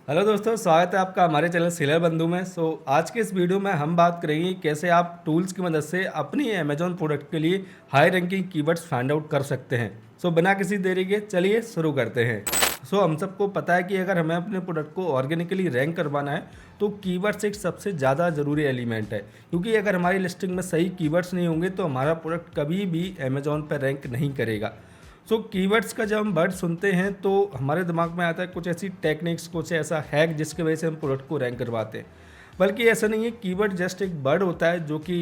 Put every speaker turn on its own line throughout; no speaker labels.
Hello दोस्तों, स्वागत है आपका हमारे चैनल सेलर बंधु में। आज के इस वीडियो में हम बात करेंगे कैसे आप टूल्स की मदद से अपनी अमेजोन प्रोडक्ट के लिए high ranking keywords find out कर सकते हैं। बिना किसी देरी के चलिए शुरू करते हैं। हम सबको पता है कि अगर हमें अपने प्रोडक्ट को ऑर्गेनिकली रैंक करवाना है तो कीवर्ड्स एक सबसे ज़्यादा ज़रूरी एलिमेंट है, क्योंकि अगर हमारी लिस्टिंग में सही कीवर्ड्स नहीं होंगे तो हमारा प्रोडक्ट कभी भी अमेजोन पर रैंक नहीं करेगा। कीवर्ड्स का जब हम वर्ड सुनते हैं तो हमारे दिमाग में आता है कुछ ऐसी टेक्निक्स, कुछ ऐसा हैक जिसकी वजह से हम प्रोडक्ट को रैंक करवाते हैं। बल्कि ऐसा नहीं है, कीवर्ड जस्ट एक वर्ड होता है जो कि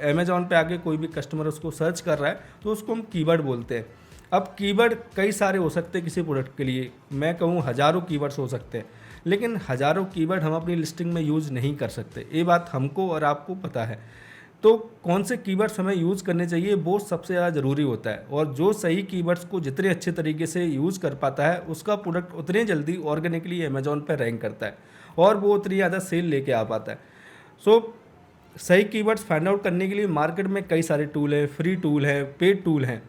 अमेजोन पे आके कोई भी कस्टमर उसको सर्च कर रहा है तो उसको हम कीवर्ड बोलते हैं। अब कीवर्ड कई सारे हो सकते हैं किसी प्रोडक्ट के लिए, मैं कहूँ हज़ारों कीवर्ड्स हो सकते हैं, लेकिन हज़ारों कीवर्ड हम अपनी लिस्टिंग में यूज़ नहीं कर सकते। ये बात हमको और आपको पता है। तो कौन से कीवर्ड्स हमें यूज़ करने चाहिए वो सबसे ज़्यादा ज़रूरी होता है, और जो सही कीवर्ड्स को जितने अच्छे तरीके से यूज़ कर पाता है उसका प्रोडक्ट उतने जल्दी ऑर्गेनिकली अमेजोन पर रैंक करता है और वो उतनी ज़्यादा सेल लेके आ पाता है। सही कीवर्ड्स फाइंड आउट करने के लिए मार्केट में कई सारे टूल हैं, फ्री टूल हैं, पेड टूल हैं।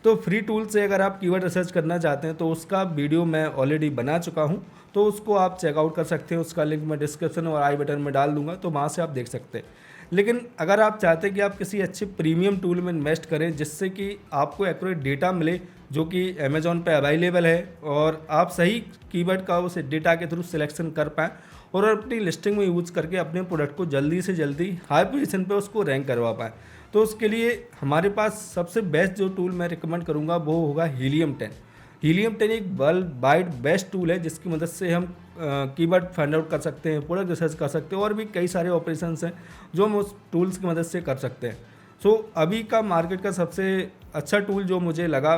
तो फ्री टूल से अगर आप कीवर्ड रिसर्च करना चाहते हैं तो उसका वीडियो मैं ऑलरेडी बना चुका हूं, तो उसको आप चेकआउट कर सकते हैं। उसका लिंक मैं डिस्क्रिप्शन और आई बटन में डाल दूंगा, तो वहाँ से आप देख सकते हैं। लेकिन अगर आप चाहते हैं कि आप किसी अच्छे प्रीमियम टूल में इन्वेस्ट करें जिससे कि आपको एक्यूरेट डेटा मिले जो कि अमेजोन पे अवेलेबल है, और आप सही कीवर्ड का उस डेटा के थ्रू सिलेक्शन कर पाएँ और अपनी लिस्टिंग में यूज़ करके अपने प्रोडक्ट को जल्दी से जल्दी हाई पोजीशन पे उसको रैंक करवा पाएँ, तो उसके लिए हमारे पास सबसे बेस्ट जो टूल मैं रिकमेंड करूँगा वो होगा हीलियम 10। हीलियम 10 एक वर्ल्ड वाइड बेस्ट टूल है जिसकी मदद से हम कीवर्ड फाइंड आउट कर सकते हैं, प्रोडक्ट रिसर्च कर सकते हैं, और भी कई सारे ऑपरेशंस हैं जो हम उस टूल्स की मदद से कर सकते हैं। अभी का मार्केट का सबसे अच्छा टूल जो मुझे लगा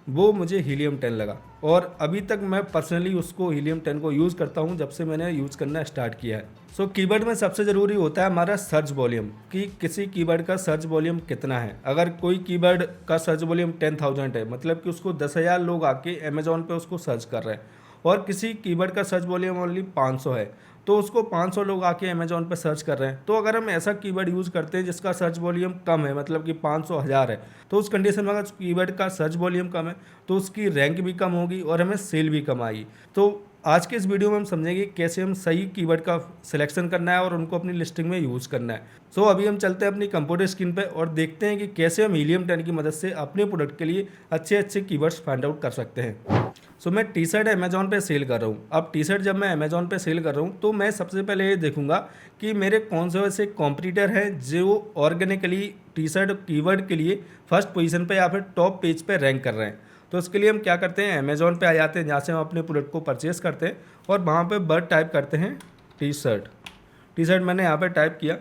वो मुझे हीलियम 10 लगा, और अभी तक मैं पर्सनली उसको हीलियम 10 को यूज़ करता हूँ जब से मैंने यूज़ करना स्टार्ट किया है। कीवर्ड में सबसे ज़रूरी होता है हमारा सर्च वॉल्यूम, कि किसी कीवर्ड का सर्च वॉल्यूम कितना है। अगर कोई कीवर्ड का सर्च वॉल्यूम 10,000 है, मतलब कि उसको 10,000 लोग आके अमेजोन पे उसको सर्च कर रहे हैं, और किसी कीवर्ड का सर्च वॉल्यूम ओनली 500 है तो उसको 500 लोग आके अमेजोन पे सर्च कर रहे हैं। तो अगर हम ऐसा कीवर्ड यूज़ करते हैं जिसका सर्च वॉल्यूम कम है, मतलब कि 500 हज़ार है, तो उस कंडीशन में अगर कीवर्ड का सर्च वॉल्यूम कम है तो उसकी रैंक भी कम होगी और हमें सेल भी कम आएगी। तो आज के इस वीडियो में हम समझेंगे कैसे हम सही कीवर्ड का सिलेक्शन करना है और उनको अपनी लिस्टिंग में यूज़ करना है। अभी हम चलते हैं अपनी कंप्यूटर स्क्रीन पे और देखते हैं कि कैसे हम हीलियम 10 की मदद से अपने प्रोडक्ट के लिए अच्छे अच्छे कीवर्ड्स फाइंड आउट कर सकते हैं। मैं टी शर्ट अमेजोन पे सेल कर रहा हूँ। अब टी शर्ट जब मैं अमेजोन पे सेल कर रहा हूँ तो मैं सबसे पहले ये देखूंगा कि मेरे कौन से ऐसे कॉम्पिटिटर हैं जो ऑर्गेनिकली टी शर्ट कीवर्ड के लिए फर्स्ट पोजीशन पे या फिर टॉप पेज पे रैंक कर रहे हैं। तो उसके लिए हम क्या करते हैं, अमेजोन पे आ जाते हैं जहाँ से हम अपने प्रोडक्ट को परचेस करते हैं, और वहाँ पे वर्ड टाइप करते हैं टी शर्ट मैंने यहाँ पर टाइप किया,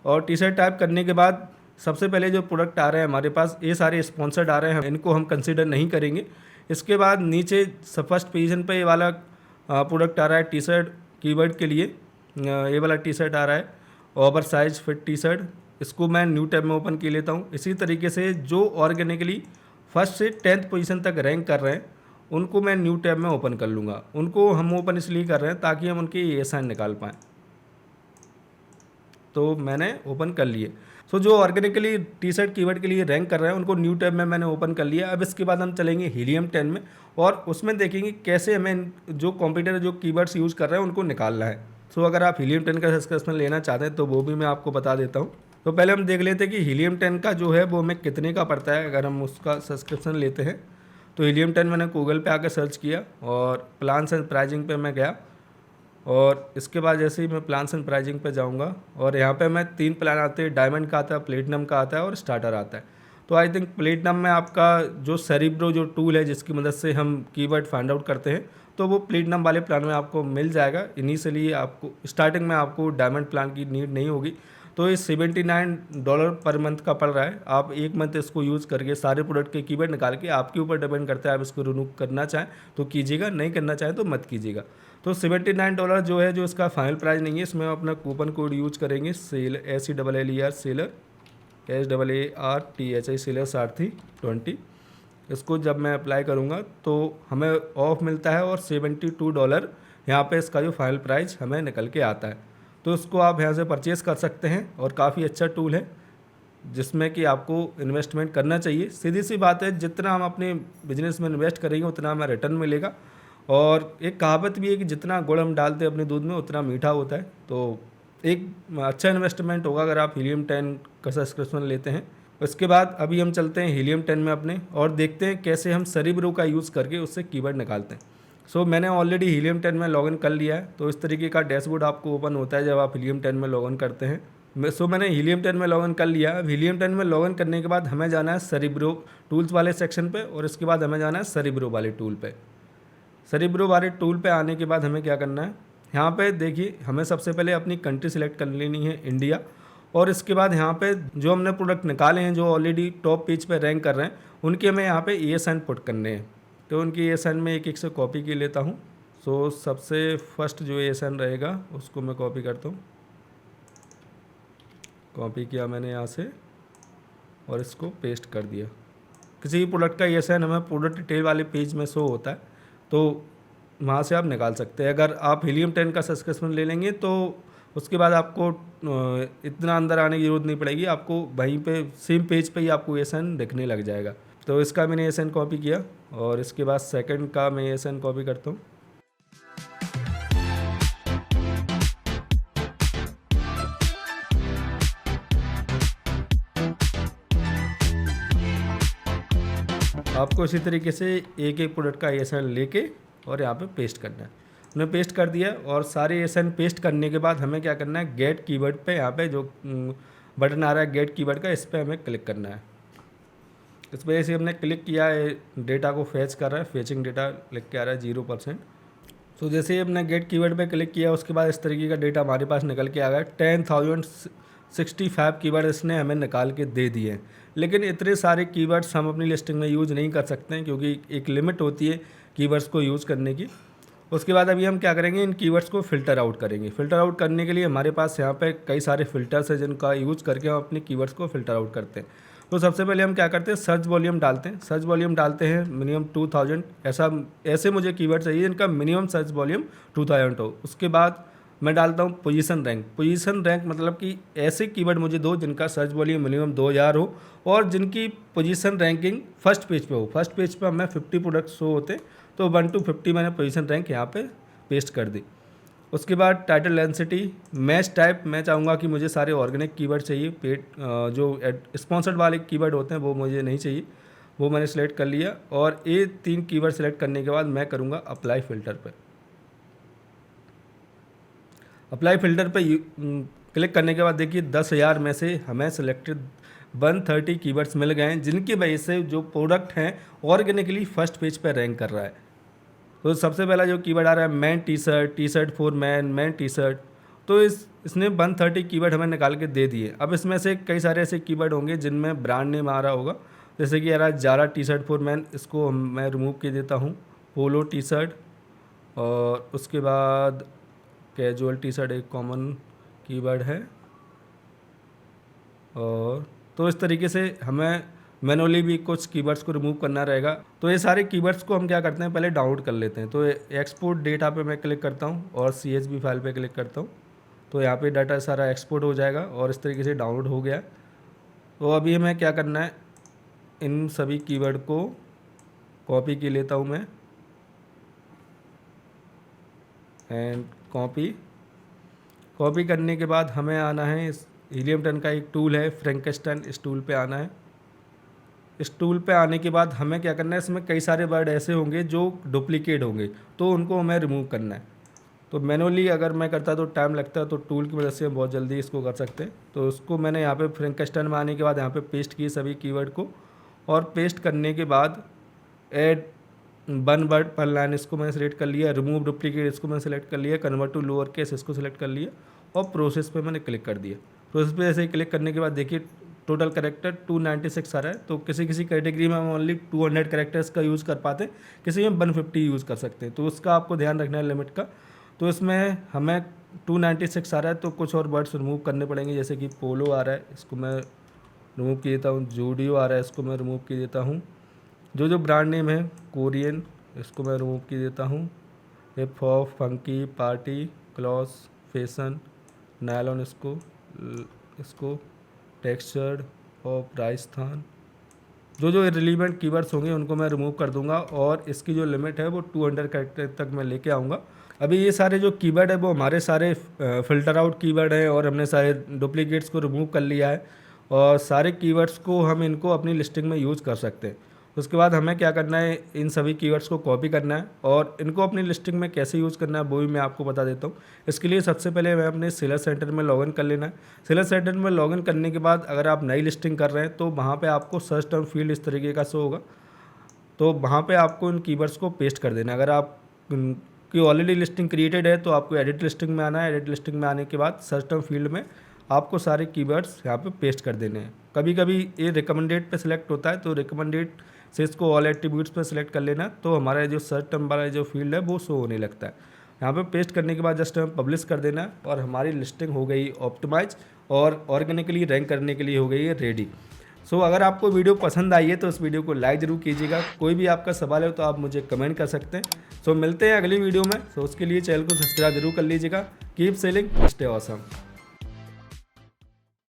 और टी शर्ट टाइप करने के बाद सबसे पहले जो प्रोडक्ट आ रहे हैं हमारे पास, ये सारे स्पॉन्सर्ड आ रहे हैं, इनको हम कंसिडर नहीं करेंगे। इसके बाद नीचे फर्स्ट पोजीशन पे ये वाला प्रोडक्ट आ रहा है टी शर्ट कीवर्ड के लिए, ये वाला टी शर्ट आ रहा है over size fit T shirt. इसको मैं न्यू टैब में ओपन कर लेता हूँ। इसी तरीके से जो ऑर्गेनिकली फर्स्ट से 10th पोजीशन तक रैंक कर रहे हैं उनको मैं न्यू टैब में ओपन कर लूँगा। उनको हम ओपन इसलिए कर रहे हैं ताकि हम उनके एएसआई निकाल पाएँ। तो मैंने ओपन कर लिए। जो ऑर्गेनिकली टी शर्ट कीवर्ड के लिए रैंक कर रहे हैं उनको न्यू टैब में मैंने ओपन कर लिया। अब इसके बाद हम चलेंगे हीलियम 10 में और उसमें देखेंगे कैसे हमें जो कॉम्पिटिटर जो कीवर्ड्स यूज़ कर रहे हैं उनको निकालना है। अगर आप हीलियम 10 का सब्सक्रिप्शन लेना चाहते हैं तो वो भी मैं आपको बता देता हूँ। पहले हम देख लेते हैं कि हीलियम 10 का जो है वो हमें कितने का पड़ता है अगर हम उसका सब्सक्रिप्शन लेते हैं। हीलियम 10 मैंने गूगल पे आकर सर्च किया और प्लान्स एंड प्राइजिंग पे मैं गया, और इसके बाद जैसे ही मैं प्लान्स एंड प्राइजिंग पे जाऊंगा और यहाँ पे मैं 3 प्लान आते हैं, डायमंड का आता है, प्लेटिनम का आता है और स्टार्टर आता है। आई थिंक प्लेटिनम में आपका जो सेरिब्रो जो टूल है जिसकी मदद से हम कीवर्ड फाइंड आउट करते हैं तो वो प्लेटिनम वाले प्लान में आपको मिल जाएगा। इनिशियली आपको स्टार्टिंग में आपको डायमंड प्लान की नीड नहीं होगी। ये $79 पर मंथ का पड़ रहा है। आप एक मंथ इसको यूज़ करके सारे प्रोडक्ट के कीवर्ड निकाल के, आपके ऊपर डिपेंड करता है, आप इसको रिन्यू करना चाहें तो कीजिएगा, नहीं करना चाहें तो मत कीजिएगा। $79 जो है, जो इसका फाइनल प्राइस नहीं है, इसमें हम अपना कूपन कोड यूज करेंगे sell SELLER seller SAARTHI seller Saarthi 20। इसको जब मैं अप्लाई करूँगा तो हमें ऑफ मिलता है और $72 यहाँ पे इसका जो फाइनल प्राइस हमें निकल के आता है। इसको आप यहाँ से परचेज़ कर सकते हैं और काफ़ी अच्छा टूल है जिसमें कि आपको इन्वेस्टमेंट करना चाहिए। सीधी सी बात है, जितना हम अपने बिजनेस में इन्वेस्ट करेंगे उतना हमें रिटर्न मिलेगा, और एक कहावत भी है कि जितना गुड़ हम डालते हैं अपने दूध में उतना मीठा होता है। तो एक अच्छा इन्वेस्टमेंट होगा अगर आप हीलियम 10 का सब्सक्रिप्शन लेते हैं। उसके बाद अभी हम चलते हैं हीलियम 10 में अपने और देखते हैं कैसे हम सेरिब्रो का यूज़ करके उससे कीवर्ड निकालते हैं। सो मैंने ऑलरेडी हीलियम 10 में लॉगिन कर लिया है। तो इस तरीके का डैशबोर्ड आपको ओपन होता है जब आप हीलियम 10 में लॉगिन करते हैं। सो मैंने हीलियम 10 में लॉगिन कर लिया। अब हीलियम 10 में लॉगिन करने के बाद हमें जाना है सेरिब्रो टूल्स वाले सेक्शन पे और इसके बाद हमें जाना है सेरिब्रो वाले टूल पे। सेरिब्रो वाले टूल पे आने के बाद हमें क्या करना है, यहाँ पे देखिए हमें सबसे पहले अपनी कंट्री सिलेक्ट कर लेनी है इंडिया। और इसके बाद यहाँ पे जो हमने प्रोडक्ट निकाले हैं जो ऑलरेडी टॉप पेज पे रैंक कर रहे हैं उनके हमें यहाँ पे ESN पुट करने हैं। तो उनकी ESN में एक एक से कॉपी की लेता हूँ। सो सबसे फर्स्ट जो ESN रहेगा उसको मैं कॉपी करता हूँ। कॉपी किया मैंने यहाँ से और इसको पेस्ट कर दिया। किसी भी प्रोडक्ट का ESN हमें प्रोडक्ट डिटेल वाले पेज में शो होता है, तो वहाँ से आप निकाल सकते हैं। अगर आप हीलियम 10 का सब्सक्रिप्शन ले लेंगे तो उसके बाद आपको इतना अंदर आने की जरूरत नहीं पड़ेगी, आपको वहीं पे सेम पेज पे ही आपको ESN दिखने लग जाएगा। तो इसका मैंने ESN कॉपी किया और इसके बाद सेकंड का मैं ESN कॉपी करता हूँ। आपको इसी तरीके से एक एक प्रोडक्ट का ESN लेके और यहाँ पे पेस्ट करना है। हमने पेस्ट कर दिया और सारे ESN पेस्ट करने के बाद हमें क्या करना है, गेट कीवर्ड पे यहाँ पे जो बटन आ रहा है गेट कीवर्ड का, इस पर हमें क्लिक करना है। इस वजह से हमने क्लिक किया है, डेटा को फैच कर रहा है, फेचिंग डेटा लिख के आ रहा है 0%। तो जैसे ही हमने गेट कीवर्ड पे क्लिक किया उसके बाद इस तरीके का डेटा हमारे पास निकल के आ गया। 10,065 कीवर्ड इसने हमें निकाल के दे दिए हैं। लेकिन इतने सारे कीवर्ड्स हम अपनी लिस्टिंग में यूज़ नहीं कर सकते हैं क्योंकि एक लिमिट होती है कीवर्ड्स को यूज़ करने की। उसके बाद अभी हम क्या करेंगे, इन कीवर्ड्स को फ़िल्टर आउट करेंगे। फ़िल्टर आउट करने के लिए हमारे पास यहाँ पे कई सारे फ़िल्टर्स हैं जिनका यूज़ करके हम अपने कीवर्ड्स को फ़िल्टर आउट करते हैं। तो सबसे पहले हम क्या करते हैं, सर्च वॉल्यूम डालते हैं। सर्च वॉल्यूम डालते हैं मिनिमम 2000। ऐसे मुझे कीवर्ड चाहिए जिनका मिनिमम सर्च वॉल्यूम 2000 हो। उसके बाद मैं डालता हूँ पोजीशन रैंक। पोजीशन रैंक मतलब कि ऐसे कीवर्ड मुझे दो जिनका सर्च वॉल्यूम मिनिमम 2000 हो और जिनकी पोजीशन रैंकिंग फर्स्ट पेज पे हो। फर्स्ट पेज पे हमें 50 प्रोडक्ट शो होते हैं, तो 1 to 50 मैंने पोजीशन रैंक यहाँ पे पेस्ट कर दी। उसके बाद टाइटल डेंसिटी, मैच टाइप मैं चाहूँगा कि मुझे सारे ऑर्गेनिक कीवर्ड चाहिए। पेड जो स्पॉन्सर्ड वाले कीवर्ड होते हैं वो मुझे नहीं चाहिए, वो मैंने सेलेक्ट कर लिया। और ये 3 कीवर्ड सेलेक्ट करने के बाद मैं करूँगा अप्लाई फ़िल्टर पर। अप्लाई फ़िल्टर पे क्लिक करने के बाद देखिए 10,000 में से हमें सिलेक्टेड 130 कीवर्ड्स मिल गए हैं जिनकी वजह से जो प्रोडक्ट हैं ऑर्गेनिकली फर्स्ट पेज पर रैंक कर रहा है। तो सबसे पहला जो कीवर्ड आ रहा है man T shirt for man T shirt. तो इसने 130 कीवर्ड हमें निकाल के दे दिए। अब इसमें से कई सारे ऐसे कीवर्ड होंगे जिनमें ब्रांड नेम आ रहा होगा, जैसे कि आ रहा है Zara T shirt for man, इसको मैं रिमूव कर देता हूँ। पोलो टी शर्ट और उसके बाद कैजुअल टी शर्ट एक कॉमन कीवर्ड है। और तो इस तरीके से हमें मैनुअली भी कुछ कीवर्ड्स को रिमूव करना रहेगा। तो ये सारे कीवर्ड्स को हम क्या करते हैं, पहले डाउनलोड कर लेते हैं। तो एक्सपोर्ट डेटा पे मैं क्लिक करता हूँ और CSV फाइल पे क्लिक करता हूँ। तो यहाँ पे डाटा सारा एक्सपोर्ट हो जाएगा और इस तरीके से डाउनलोड हो गया। तो अभी हमें क्या करना है, इन सभी कीवर्ड को कॉपी की लेता हूँ मैं एंड कॉपी करने के बाद हमें आना है, इस हीलियम 10 का एक टूल है फ्रैंकेस्टाइन, इस टूल पे आना है। इस टूल पे आने के बाद हमें क्या करना है, इसमें कई सारे वर्ड ऐसे होंगे जो डुप्लीकेट होंगे तो उनको हमें रिमूव करना है। तो मैनुअली अगर मैं करता तो टाइम लगता है, तो टूल की मदद से हम बहुत जल्दी इसको कर सकते हैं। तो उसको मैंने यहाँ पे फ्रैंकेस्टाइन में आने के बाद यहाँ पे पेस्ट किए सभी कीवर्ड को और पेस्ट करने के बाद ऐड 1 वर्ड पर लाइन इसको मैंने सेलेक्ट कर लिया, रिमूव डुप्लीकेट इसको मैंने सेलेक्ट कर लिया, कन्वर्ट टू लोअर केस इसको सेलेक्ट कर लिया और प्रोसेस पे मैंने क्लिक कर दिया। प्रोसेस पे ऐसे ही क्लिक करने के बाद देखिए टोटल कैरेक्टर 296 आ रहा है। तो किसी किसी कैटेगरी में हम ओनली 200 कैरेक्टर्स का यूज़ कर पाते हैं, किसी में 150 यूज़ कर सकते हैं। तो उसका आपको ध्यान रखना है लिमिट का। तो इसमें हमें 296 आ रहा है तो कुछ और वर्ड्स रिमूव करने पड़ेंगे, जैसे कि पोलो आ रहा है इसको मैं रिमूव कर देता हूँ, जूडियो आ रहा है इसको मैं रिमूव कर देता हूँ, जो ब्रांड नेम है कोरियन इसको मैं रिमूव कर देता हूँ, hip hop, funky, party, cloth, fashion, nylon इसको टेक्सचर्ड और राजस्थान, जो जो इररिलेवेंट कीवर्ड्स होंगे उनको मैं रिमूव कर दूंगा और इसकी जो लिमिट है वो 200 कैरेक्टर तक मैं लेके आऊँगा। अभी ये सारे जो कीवर्ड है वो हमारे सारे फ़िल्टर आउट कीवर्ड हैं और हमने सारे डुप्लीकेट्स को रिमूव कर लिया है और सारे कीवर्ड्स को हम इनको अपनी लिस्टिंग में यूज़ कर सकते हैं। उसके बाद हमें क्या करना है, इन सभी कीवर्ड्स को कॉपी करना है और इनको अपनी लिस्टिंग में कैसे यूज़ करना है वो भी मैं आपको बता देता हूँ। इसके लिए सबसे पहले मैं अपने सेलर सेंटर में लॉगिन कर लेना है। सेलर सेंटर में लॉगिन करने के बाद अगर आप नई लिस्टिंग कर रहे हैं तो वहाँ पे आपको सर्च टर्म फील्ड इस तरीके का शो होगा, तो वहाँ पे आपको इन कीवर्ड्स को पेस्ट कर देना है। अगर आप की ऑलरेडी लिस्टिंग क्रिएटेड है तो आपको एडिट लिस्टिंग में आना है। एडिट लिस्टिंग में आने के बाद सर्च टर्म फील्ड में आपको सारे कीवर्ड्स यहाँ पे पेस्ट कर देने हैं। कभी कभी ये रिकमेंडेड पे सिलेक्ट होता है तो रिकमेंडेड से इसको ऑल एट्रीब्यूट्स पे सिलेक्ट कर लेना, तो हमारा जो सर्च टर्म वाला जो फील्ड है वो शो होने लगता है। यहाँ पे पेस्ट करने के बाद जस्ट हमें पब्लिश कर देना है और हमारी लिस्टिंग हो गई ऑप्टिमाइज और ऑर्गेनिकली रैंक करने के लिए हो गई है रेडी। सो अगर आपको वीडियो पसंद आई है तो इस वीडियो को लाइक ज़रूर कीजिएगा। कोई भी आपका सवाल है तो आप मुझे कमेंट कर सकते हैं। सो मिलते हैं अगली वीडियो में। सो उसके लिए चैनल को सब्सक्राइब जरूर कर लीजिएगा। Keep selling, stay awesome.